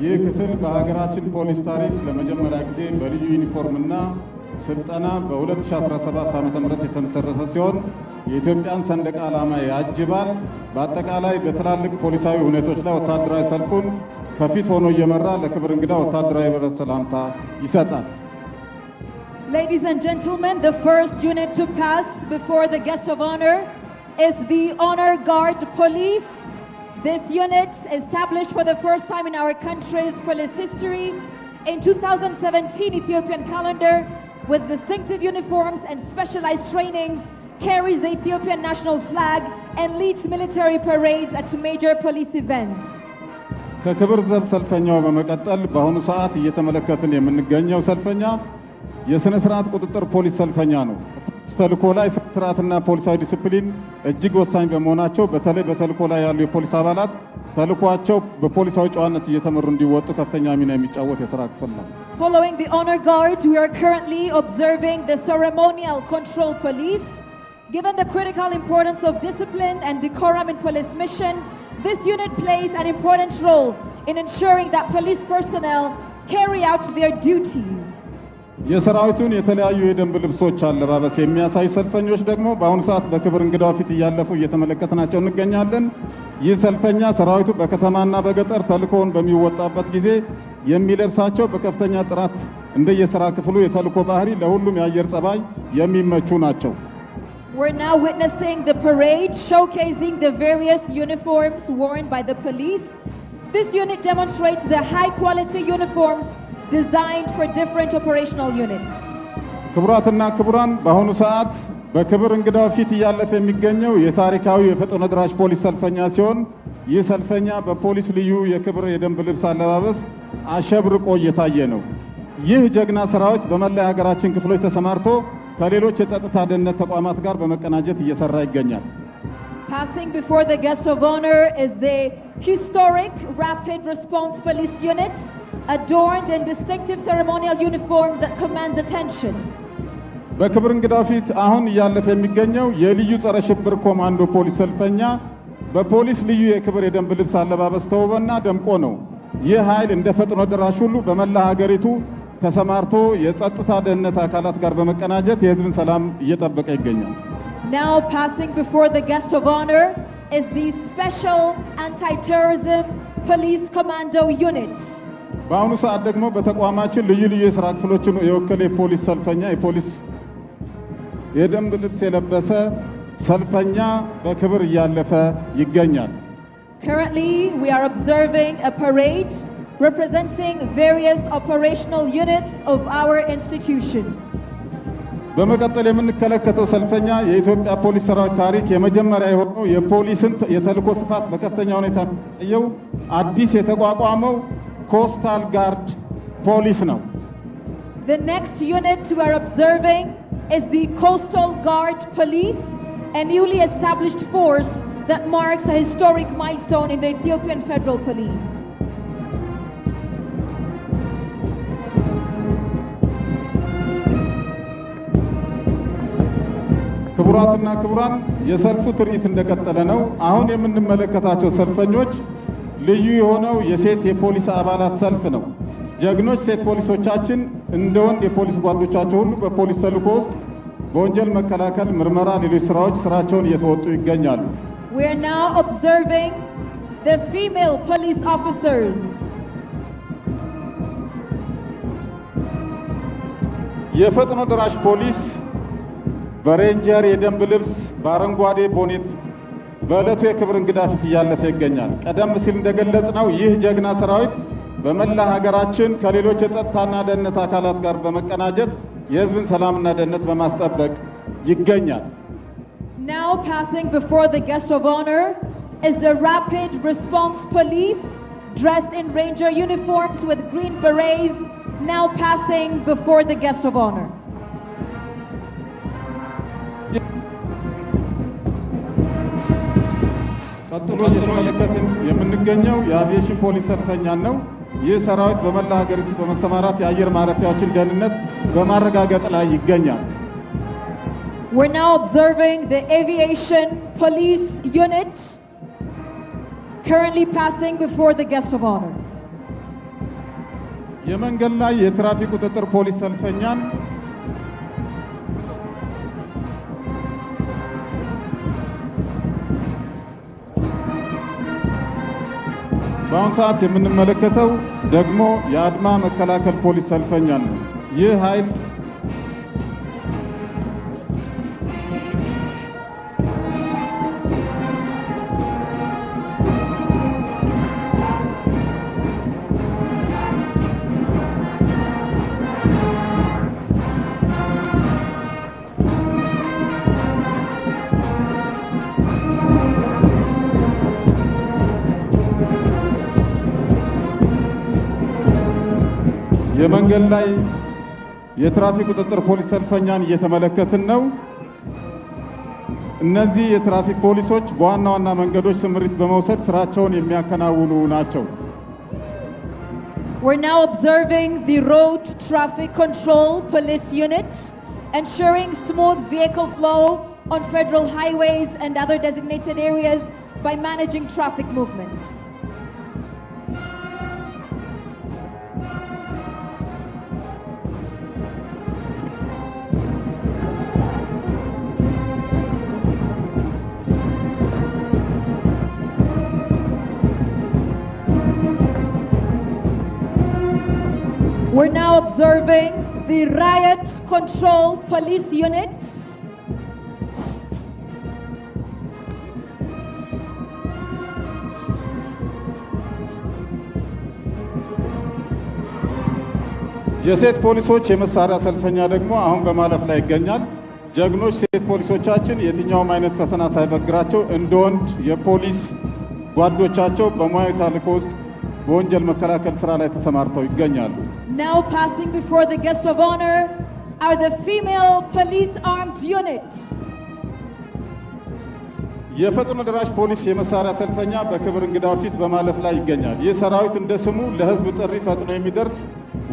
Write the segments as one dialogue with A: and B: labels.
A: ይህ ክፍል በሀገራችን ፖሊስ ታሪክ ለመጀመሪያ ጊዜ በልዩ ዩኒፎርምና ስልጠና በ2017 ዓ.ም የተመሰረተ ሲሆን የኢትዮጵያን ሰንደቅ ዓላማ ያጅባል። በአጠቃላይ በትላልቅ ፖሊሳዊ ሁኔቶች ላይ ወታደራዊ ሰልፉን ከፊት ሆኖ እየመራ ለክብር እንግዳ ወታደራዊ ሰላምታ ይሰጣል።
B: Ladies and gentlemen, the first unit to pass before the guest of honor is the Honor Guard Police. This unit, established for the first time in our country's police history in 2017 Ethiopian calendar, with distinctive uniforms and specialized trainings, carries the Ethiopian national flag and leads military parades at major police events.
A: ከክብር ዘብ ሰልፈኛው በመቀጠል በአሁኑ ሰዓት እየተመለከትን የምንገኘው ሰልፈኛ የሥነ ሥርዓት ቁጥጥር ፖሊስ ሰልፈኛ ነው። ተልእኮ ላይ ስርዓትና ፖሊሳዊ ዲሲፕሊን እጅግ ወሳኝ በመሆናቸው በተለይ በተልእኮ ላይ ያሉ የፖሊስ አባላት ተልእኮአቸው በፖሊሳዊ ጨዋነት እየተመሩ እንዲወጡ ከፍተኛ ሚና የሚጫወት የሥራ ክፍል ነው።
B: Following the honor guard, we are currently observing the ceremonial control police. Given the critical importance of discipline and decorum in police mission, this unit plays an important role in ensuring that police personnel carry out their duties.
A: የሰራዊቱን የተለያዩ የደንብ ልብሶች አለባበስ የሚያሳዩ ሰልፈኞች ደግሞ በአሁኑ ሰዓት በክብር እንግዳው ፊት እያለፉ እየተመለከትናቸው እንገኛለን። ይህ ሰልፈኛ ሰራዊቱ በከተማና በገጠር ተልእኮውን በሚወጣበት ጊዜ የሚለብሳቸው በከፍተኛ ጥራት እንደየሥራ ክፍሉ የተልእኮ ባህሪ ለሁሉም የአየር ጸባይ የሚመቹ ናቸው።
B: We're now witnessing the parade showcasing the various uniforms worn by the police. This unit demonstrates the high quality uniforms designed for different operational units.
A: ክቡራትና ክቡራን በአሁኑ ሰዓት በክብር እንግዳው ፊት እያለፈ የሚገኘው የታሪካዊ የፈጥኖ ደራሽ ፖሊስ ሰልፈኛ ሲሆን ይህ ሰልፈኛ በፖሊስ ልዩ የክብር የደንብ ልብስ አለባበስ አሸብርቆ እየታየ ነው። ይህ ጀግና ሰራዊት በመላ ሀገራችን ክፍሎች ተሰማርቶ ከሌሎች የጸጥታ ደህንነት ተቋማት ጋር በመቀናጀት እየሰራ ይገኛል።
B: Passing before the guest of honor is the historic Rapid Response Police Unit, adorned in distinctive ceremonial uniform that commands attention.
A: በክብር እንግዳው ፊት አሁን እያለፈ የሚገኘው የልዩ ጸረ ሽብር ኮማንዶ ፖሊስ ሰልፈኛ በፖሊስ ልዩ የክብር የደንብ ልብስ አለባበስ ተውቦና ደምቆ ነው። ይህ ኃይል እንደ ፈጥኖ ደራሽ ሁሉ በመላ ሀገሪቱ ተሰማርቶ የጸጥታ ደህንነት አካላት ጋር በመቀናጀት የሕዝብን ሰላም እየጠበቀ ይገኛል።
B: Now passing before the guest of honor is the Special Anti-Terrorism Police Commando Unit.
A: በአሁኑ ሰዓት ደግሞ በተቋማችን ልዩ ልዩ የሥራ ክፍሎችን የወከለ የፖሊስ ሰልፈኛ የፖሊስ የደንብ ልብስ የለበሰ ሰልፈኛ በክብር እያለፈ ይገኛል።
B: Currently we are observing a parade representing various operational units of our institution.
A: በመቀጠል የምንከለከተው ሰልፈኛ የኢትዮጵያ ፖሊስ ሰራዊት ታሪክ የመጀመሪያ የሆነው የፖሊስን የተልእኮ ስፋት በከፍተኛ ሁኔታ ያየው አዲስ የተቋቋመው ኮስታል ጋርድ ፖሊስ ነው።
B: The next unit we are observing is the Coastal Guard Police, a newly established force that marks a historic milestone in the Ethiopian Federal Police.
A: ክቡራትና ክቡራን የሰልፉ ትርኢት እንደቀጠለ ነው። አሁን የምንመለከታቸው ሰልፈኞች ልዩ የሆነው የሴት የፖሊስ አባላት ሰልፍ ነው። ጀግኖች ሴት ፖሊሶቻችን እንደ ወንድ የፖሊስ ጓዶቻቸው ሁሉ በፖሊስ ተልእኮ ውስጥ በወንጀል መከላከል፣ ምርመራ፣ ሌሎች ስራቸውን እየተወጡ ይገኛሉ።
B: We are now observing the female police officers.
A: የፈጥኖ ደራሽ ፖሊስ በሬንጀር የደንብ ልብስ በአረንጓዴ ቦኔት በዕለቱ የክብር እንግዳ ፊት እያለፈ ይገኛል። ቀደም ሲል እንደገለጽነው ይህ ጀግና ሰራዊት በመላ ሀገራችን ከሌሎች የጸጥታና ደህንነት አካላት ጋር በመቀናጀት የህዝብን ሰላምና ደህንነት በማስጠበቅ ይገኛል።
B: Now passing before the guest of honor is the Rapid Response Police dressed in ranger uniforms with green berets, now passing before the guest of honor.
A: ቀጥሎ እየተመለከትን የምንገኘው የአቪዬሽን ፖሊስ ሰልፈኛን ነው። ይህ ሰራዊት በመላ ሀገሪቱ በመሰማራት የአየር ማረፊያዎችን ደህንነት በማረጋገጥ ላይ ይገኛል።
B: We're now observing the aviation police unit currently passing before the guest of honor.
A: የመንገድ ላይ የትራፊክ ቁጥጥር ፖሊስ ሰልፈኛን በአሁኑ ሰዓት የምንመለከተው ደግሞ የአድማ መከላከል ፖሊስ ሰልፈኛን ነው። ይህ ኃይል የመንገድ ላይ የትራፊክ ቁጥጥር ፖሊስ ሰልፈኛን እየተመለከትን ነው። እነዚህ የትራፊክ ፖሊሶች በዋና ዋና መንገዶች ስምሪት በመውሰድ ስራቸውን የሚያከናውኑ ናቸው።
B: We're now observing the road traffic control police unit ensuring smooth vehicle flow on federal highways and other designated areas by managing traffic movements. We're now observing the riot control police unit
A: የሴት ፖሊሶች የመሳሪያ ሰልፈኛ ደግሞ አሁን በማለፍ ላይ ይገኛል። ጀግኖች ሴት ፖሊሶቻችን የትኛውም አይነት ፈተና ሳይበግራቸው እንደ ወንድ የፖሊስ ጓዶቻቸው በሙያዊ ተልዕኮ ውስጥ በወንጀል መከላከል ስራ ላይ ተሰማርተው ይገኛሉ።
B: Now passing before the guest of honor are the female police armed unit.
A: የፈጥኖ ደራሽ ፖሊስ የመሳሪያ ሰልፈኛ በክብር እንግዳው ፊት በማለፍ ላይ ይገኛል። ይህ ሰራዊት እንደ ስሙ ለህዝብ ጥሪ ፈጥኖ የሚደርስ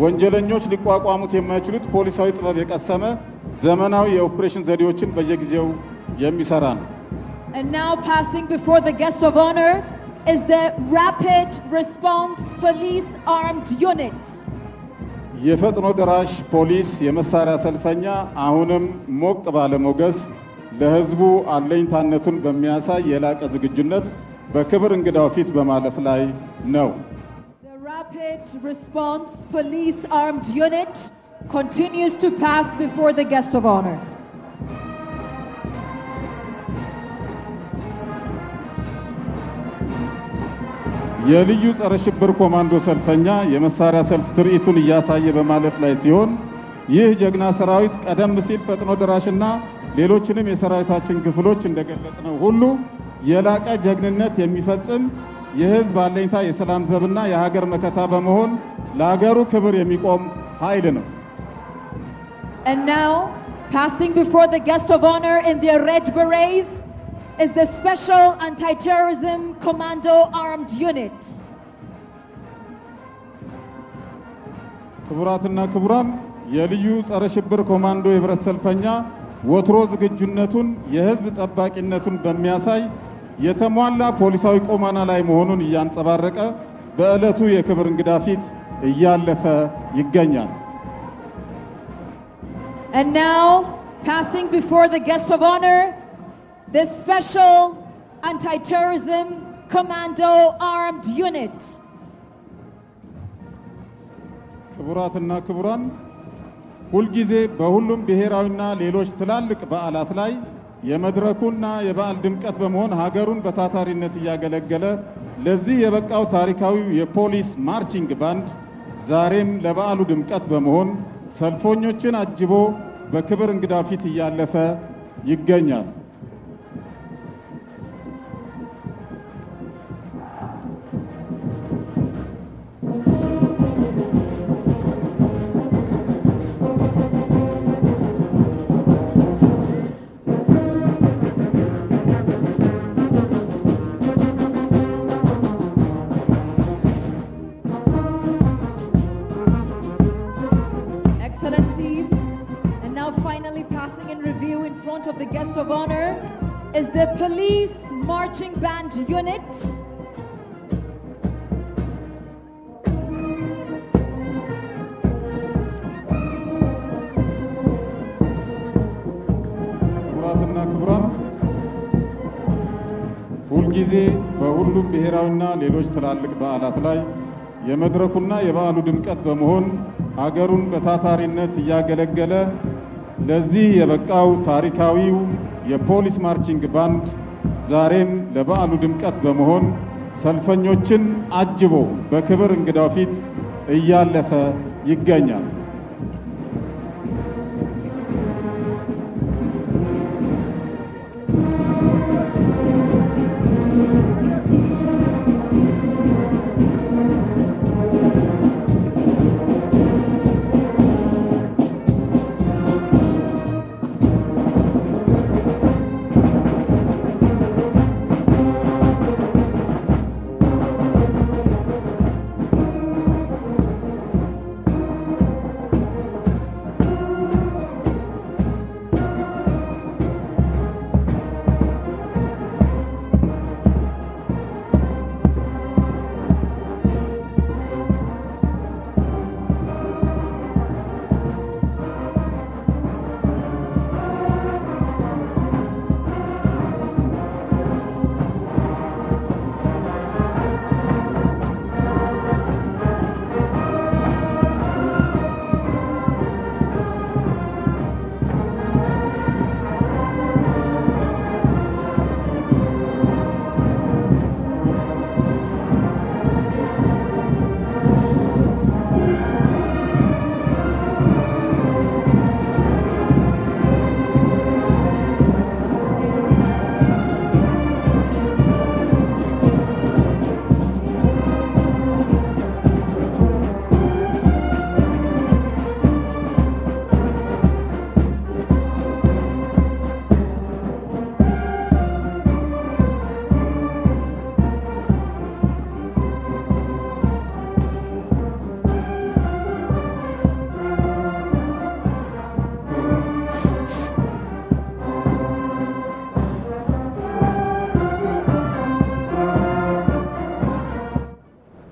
A: ወንጀለኞች ሊቋቋሙት የማይችሉት ፖሊሳዊ ጥበብ የቀሰመ ዘመናዊ የኦፕሬሽን ዘዴዎችን በየጊዜው የሚሰራ ነው።
B: And now passing before the guest of honor is the Rapid Response Police Armed Unit.
A: የፈጥኖ ደራሽ ፖሊስ የመሳሪያ ሰልፈኛ አሁንም ሞቅ ባለ ሞገስ ለህዝቡ አለኝታነቱን በሚያሳይ የላቀ ዝግጁነት በክብር እንግዳው ፊት በማለፍ ላይ ነው።
B: The Rapid Response Police Armed Unit continues to pass before the guest of honor.
A: የልዩ ጸረ ሽብር ኮማንዶ ሰልፈኛ የመሳሪያ ሰልፍ ትርኢቱን እያሳየ በማለፍ ላይ ሲሆን ይህ ጀግና ሰራዊት ቀደም ሲል ፈጥኖ ደራሽና ሌሎችንም የሰራዊታችን ክፍሎች እንደገለጽነው ሁሉ የላቀ ጀግንነት የሚፈጽም የህዝብ አለኝታ የሰላም ዘብና የሀገር መከታ በመሆን ለሀገሩ ክብር የሚቆም ኃይል ነው።
B: And now passing before the guest of honor in their red berets is the Special Anti-Terrorism Commando Armed Unit.
A: ክቡራትና ክቡራን የልዩ ጸረ ሽብር ኮማንዶ የህብረት ሰልፈኛ ወትሮ ዝግጁነቱን የህዝብ ጠባቂነቱን በሚያሳይ የተሟላ ፖሊሳዊ ቆማና ላይ መሆኑን እያንጸባረቀ በዕለቱ የክብር እንግዳ ፊት እያለፈ ይገኛል።
B: And now passing before the guest of honor the Special Anti-Terrorism Commando Armed Unit.
A: ክቡራትና ክቡራን ሁልጊዜ በሁሉም ብሔራዊና ሌሎች ትላልቅ በዓላት ላይ የመድረኩና የበዓል ድምቀት በመሆን ሀገሩን በታታሪነት እያገለገለ ለዚህ የበቃው ታሪካዊው የፖሊስ ማርቺንግ ባንድ ዛሬም ለበዓሉ ድምቀት በመሆን ሰልፈኞችን አጅቦ በክብር እንግዳ ፊት እያለፈ ይገኛል።
B: Excellencies, and now finally passing in review in front of the guest of honor is the police marching band unit.
A: ክቡራትና ክቡራን፣ ሁልጊዜ በሁሉም ብሔራዊና ሌሎች ትላልቅ በዓላት ላይ የመድረኩና የበዓሉ ድምቀት በመሆን ሀገሩን በታታሪነት እያገለገለ ለዚህ የበቃው ታሪካዊው የፖሊስ ማርቺንግ ባንድ ዛሬም ለበዓሉ ድምቀት በመሆን ሰልፈኞችን አጅቦ በክብር እንግዳው ፊት እያለፈ ይገኛል።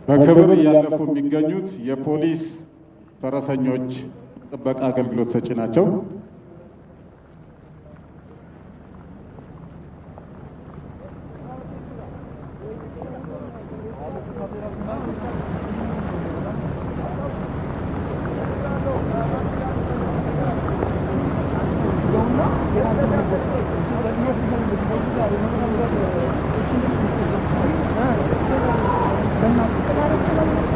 A: በክብር እያለፉ የሚገኙት የፖሊስ ፈረሰኞች ጥበቃ አገልግሎት ሰጪ ናቸው።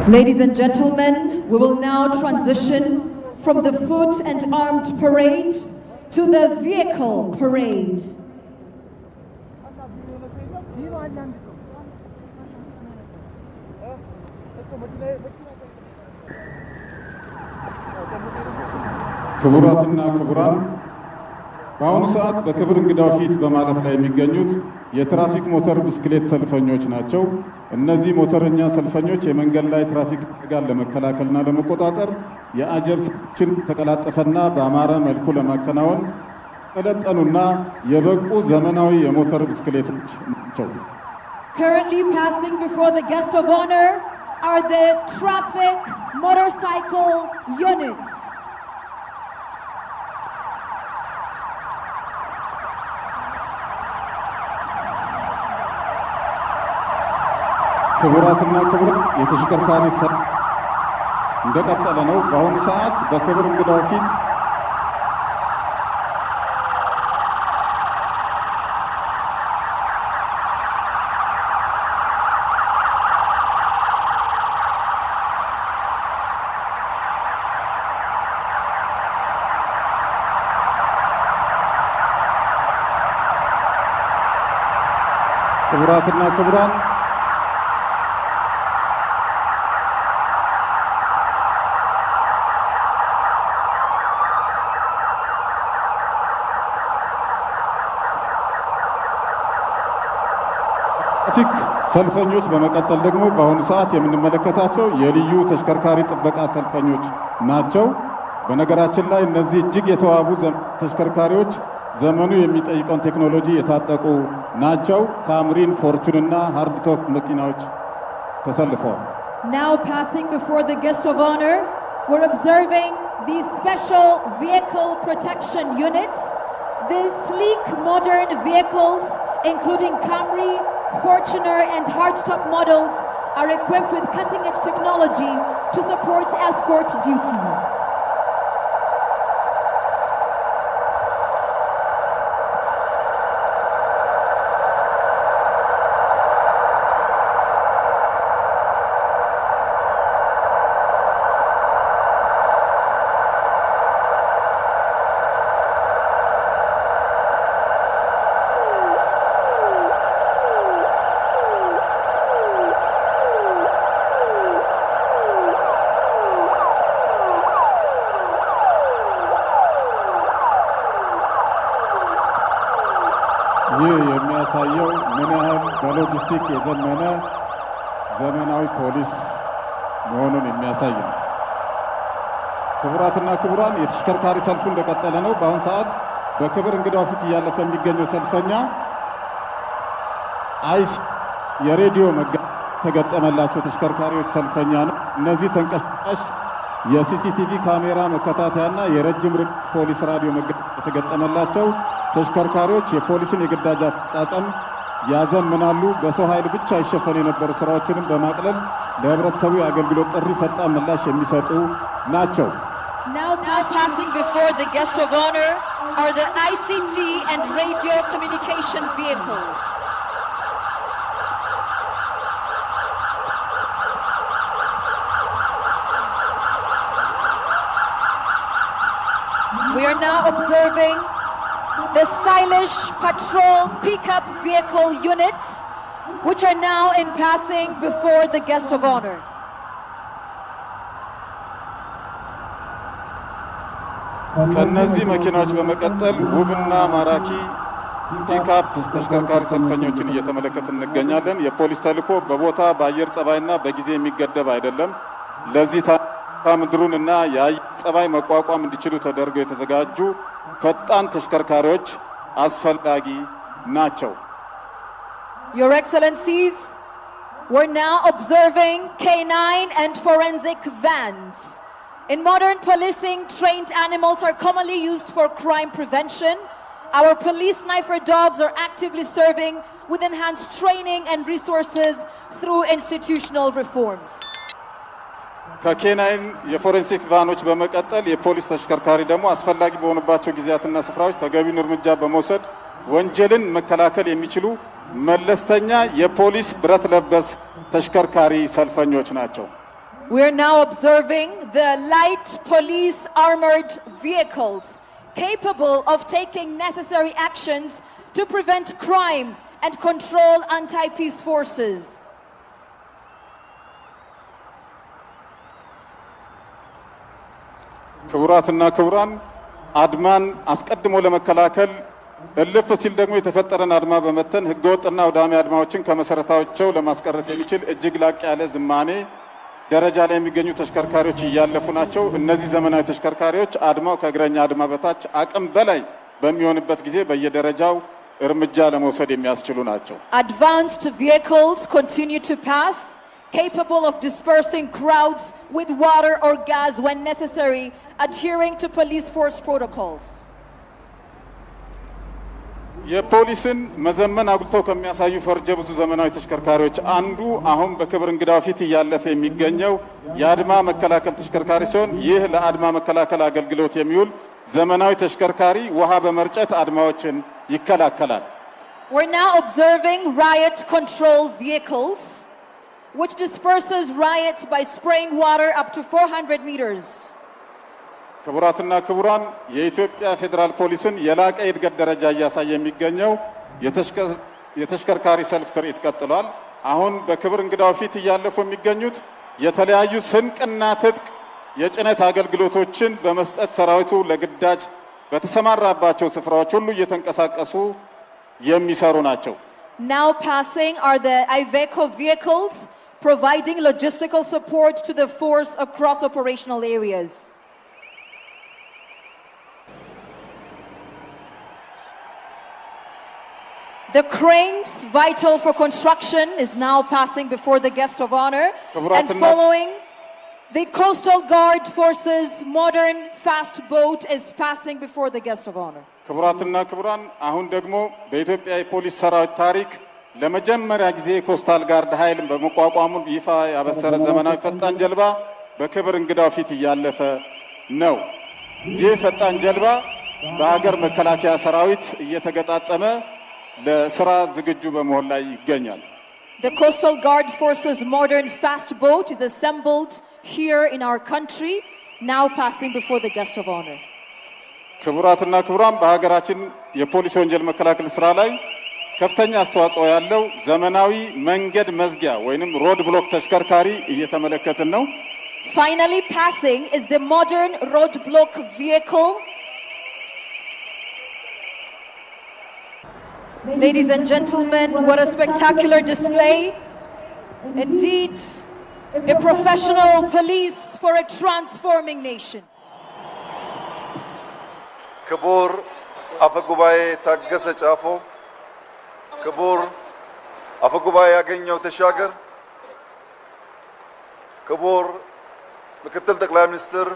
B: Ladies and gentlemen, we will now transition from the foot and armed parade to the vehicle parade.
A: ክቡራትና ክቡራን፣ በአሁኑ ሰዓት በክብር እንግዳው ፊት በማለፍ ላይ የሚገኙት የትራፊክ ሞተር ብስክሌት ሰልፈኞች ናቸው። እነዚህ ሞተረኛ ሰልፈኞች የመንገድ ላይ ትራፊክ አደጋን ለመከላከልና ለመቆጣጠር የአጀብ ስራዎችን ተቀላጠፈና በአማረ መልኩ ለማከናወን የሰለጠኑና የበቁ ዘመናዊ የሞተር ብስክሌቶች ናቸው።
B: Currently passing before the guest of honor are the traffic motorcycle units.
A: ክቡራትና ክቡራን፣ የተሽከርካሪ ሰልፍ እንደቀጠለ ነው። በአሁኑ ሰዓት በክብር እንግዳው ፊት ክቡራትና ክቡራን ትራፊክ ሰልፈኞች በመቀጠል ደግሞ በአሁኑ ሰዓት የምንመለከታቸው የልዩ ተሽከርካሪ ጥበቃ ሰልፈኞች ናቸው። በነገራችን ላይ እነዚህ እጅግ የተዋቡ ተሽከርካሪዎች ዘመኑ የሚጠይቀውን ቴክኖሎጂ የታጠቁ ናቸው። ካምሪን፣ ፎርቹን እና ሃርድቶክ መኪናዎች ተሰልፈዋል።
B: Now passing before the guest of honor, we're observing these special vehicle protection units. These sleek modern vehicles, including Camry, Fortuner and hardtop models, are equipped with cutting-edge technology to support escort duties.
A: ይህ የሚያሳየው ምን ያህል በሎጂስቲክ የዘመነ ዘመናዊ ፖሊስ መሆኑን የሚያሳይ ነው። ክቡራትና ክቡራን የተሽከርካሪ ሰልፉ እንደቀጠለ ነው። በአሁን ሰዓት በክብር እንግዳው ፊት እያለፈ የሚገኘው ሰልፈኛ አይስ የሬዲዮ ተገጠመላቸው ተሽከርካሪዎች ሰልፈኛ ነው። እነዚህ ተንቀሳቃሽ የሲሲቲቪ ካሜራ መከታተያና የረጅም ርቀት ፖሊስ ራዲዮ የተገጠመላቸው ተሽከርካሪዎች የፖሊስን የግዳጅ አፈጻጸም ያዘምናሉ። በሰው ኃይል ብቻ ይሸፈን የነበሩ ስራዎችንም በማቅለል ለህብረተሰቡ የአገልግሎት ጥሪ ፈጣን ምላሽ የሚሰጡ ናቸው።
B: Now passing before the guest of honor are the ICT and radio communication vehicles. We are now observing the stylish patrol pickup vehicle units, which are now in passing before the guest of honor.
A: ከነዚህ መኪናዎች በመቀጠል ውብና ማራኪ ፒክአፕ ተሽከርካሪ ሰልፈኞችን እየተመለከትን እንገኛለን። የፖሊስ ተልዕኮ በቦታ በአየር ጸባይና በጊዜ የሚገደብ አይደለም። ለዚህ ምድሩንና የአየር ጸባይ መቋቋም እንዲችሉ ተደርገው የተዘጋጁ ፈጣን ተሽከርካሪዎች አስፈላጊ ናቸው።
B: Your Excellencies, we're now observing K9 and forensic vans. In modern policing, trained animals are commonly used for crime prevention. Our police sniper dogs are actively serving with enhanced training and resources through institutional reforms.
A: ከኬናይን የፎሬንሲክ ቫኖች በመቀጠል የፖሊስ ተሽከርካሪ ደግሞ አስፈላጊ በሆኑባቸው ጊዜያትና ስፍራዎች ተገቢውን እርምጃ በመውሰድ ወንጀልን መከላከል የሚችሉ መለስተኛ የፖሊስ ብረት ለበስ ተሽከርካሪ ሰልፈኞች ናቸው።
B: We are now observing the light police armored vehicles capable of taking necessary actions to prevent crime and control anti-peace forces.
A: ክቡራትና ክቡራን አድማን አስቀድሞ ለመከላከል እልፍ ሲል ደግሞ የተፈጠረን አድማ በመተን ህገወጥና አውዳሚ አድማዎችን ከመሰረታቸው ለማስቀረት የሚችል እጅግ ላቅ ያለ ዝማኔ ደረጃ ላይ የሚገኙ ተሽከርካሪዎች እያለፉ ናቸው። እነዚህ ዘመናዊ ተሽከርካሪዎች አድማው ከእግረኛ አድማ በታች አቅም በላይ በሚሆንበት ጊዜ በየደረጃው እርምጃ ለመውሰድ የሚያስችሉ ናቸው።
B: Advanced vehicles continue to pass, capable of dispersing crowds with water or gas when necessary, adhering to police force protocols.
A: የፖሊስን መዘመን አጉልተው ከሚያሳዩ ፈርጀ ብዙ ዘመናዊ ተሽከርካሪዎች አንዱ አሁን በክብር እንግዳው ፊት እያለፈ የሚገኘው የአድማ መከላከል ተሽከርካሪ ሲሆን ይህ ለአድማ መከላከል አገልግሎት የሚውል ዘመናዊ ተሽከርካሪ ውሃ በመርጨት አድማዎችን ይከላከላል።
B: We're now observing riot control vehicles, which disperses riots by spraying water up to 400 meters.
A: ክቡራትና ክቡራን የኢትዮጵያ ፌዴራል ፖሊስን የላቀ እድገት ደረጃ እያሳየ የሚገኘው የተሽከርካሪ ሰልፍ ትርኢት ቀጥሏል። አሁን በክብር እንግዳው ፊት እያለፉ የሚገኙት የተለያዩ ስንቅና ትጥቅ የጭነት አገልግሎቶችን በመስጠት ሰራዊቱ ለግዳጅ በተሰማራባቸው ስፍራዎች ሁሉ እየተንቀሳቀሱ የሚሰሩ ናቸው።
B: Now passing are the Iveco vehicles providing logistical support to the force across operational areas. The cranes, vital for construction, is now passing before the guest of honor. And following, the Coastal Guard Forces modern fast boat is passing before the guest of honor.
A: ክቡራትና ክቡራን አሁን ደግሞ በኢትዮጵያ የፖሊስ ሰራዊት ታሪክ ለመጀመሪያ ጊዜ ኮስታል ጋርድ ኃይልን በመቋቋሙ ይፋ ያበሰረ ዘመናዊ ፈጣን ጀልባ በክብር እንግዳው ፊት እያለፈ ነው። ይህ ፈጣን ጀልባ በሀገር መከላከያ ሰራዊት እየተገጣጠመ ለስራ ዝግጁ በመሆን ላይ ይገኛል።
B: The Coastal Guard Forces modern fast boat is assembled here in our country, now passing before the guest of honor.
A: ክቡራትና ክቡራን በሀገራችን የፖሊስ ወንጀል መከላከል ስራ ላይ ከፍተኛ አስተዋጽኦ ያለው ዘመናዊ መንገድ መዝጊያ ወይንም ሮድ ብሎክ ተሽከርካሪ እየተመለከትን ነው።
B: Finally passing is the modern road block vehicle. Ladies and gentlemen, what a spectacular display. Indeed, a professional police for a transforming nation.
C: ክቡር አፈ ጉባኤ ታገሰ ጫፎ፣ ክቡር አፈ ጉባኤ ያገኘው ተሻገር፣ ክቡር ምክትል ጠቅላይ ሚኒስትር